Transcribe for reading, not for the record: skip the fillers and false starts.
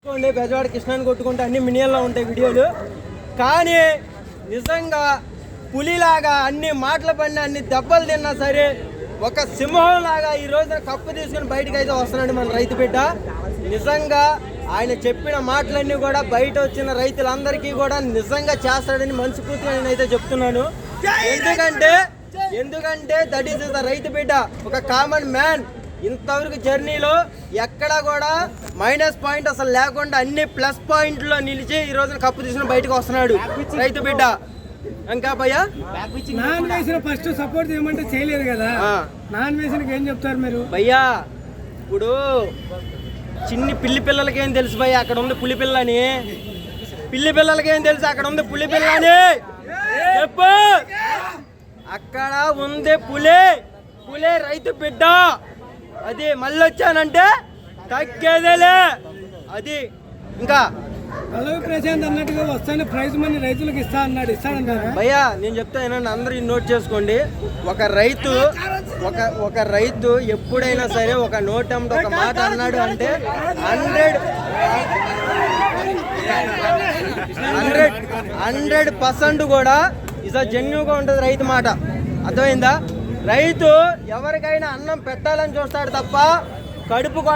బెజవాడ కృష్ణాన్ని కొట్టుకుంటే అన్ని మినియల్లో ఉంటాయి వీడియోలు. కానీ నిజంగా పులిలాగా అన్ని మాటలు పడినా అన్ని దెబ్బలు తిన్నా సరే ఒక సింహంలాగా ఈ రోజున కప్పు తీసుకుని బయటకు అయితే వస్తున్నాడు మన రైతు బిడ్డ. నిజంగా ఆయన చెప్పిన మాటలన్నీ కూడా బయట వచ్చిన రైతులందరికీ కూడా నిజంగా చేస్తాడని మనస్ఫూర్తిగా నేనైతే చెప్తున్నాను. ఎందుకంటే దట్ ఈస్ ద రైతు బిడ్డ, ఒక కామన్ మ్యాన్. ఇంతవరకు జర్నీలో ఎక్కడా కూడా మైనస్ పాయింట్ అసలు లేకుండా అన్ని ప్లస్ పాయింట్లో నిలిచి ఈ రోజున కప్పు తీసుకుని బయటకు వస్తున్నాడు రైతు బిడ్డ. ఇంకా భయ్యా నాన్ వేసిన ఫస్ట్ సపోర్ట్ చేయమంటే చేయలేదు కదా, నాన్ వేసినకి ఏం చెప్తారు మీరు? భయ్యా ఇప్పుడు చిన్ని పిల్లి పిల్లలకి ఏం తెలుసు భయ్యా అక్కడ ఉంది పులి పిల్ల అని, పిల్లి పిల్లలకి ఏం తెలుసు అక్కడ ఉంది పులి పిల్ల అని చెప్పు. అక్కడ ఉంది పులే రైతు బిడ్డ. అది మళ్ళీ వచ్చానంటే తగ్గేదేలే అది. ఇంకా పల్లవి ప్రశాంత్ అన్నట్టుగా వస్తానే ప్రైజ్ మనీ రైతులకు ఇస్తానంటారా? భయ్యా నేను చెప్తా ఏనండి, అందరూ నోట్ చేసుకోండి. ఒక రైతు ఎప్పుడైనా సరే ఒక నోటంతో ఒక మాట అన్నాడు అంటే 100% కూడా ఇస్ జెన్యూన్గా ఉంటుంది రైతు మాట. అర్థమైందా? రైతు ఎవరికైనా అన్నం పెట్టాలని చూస్తాడు తప్ప కడుపు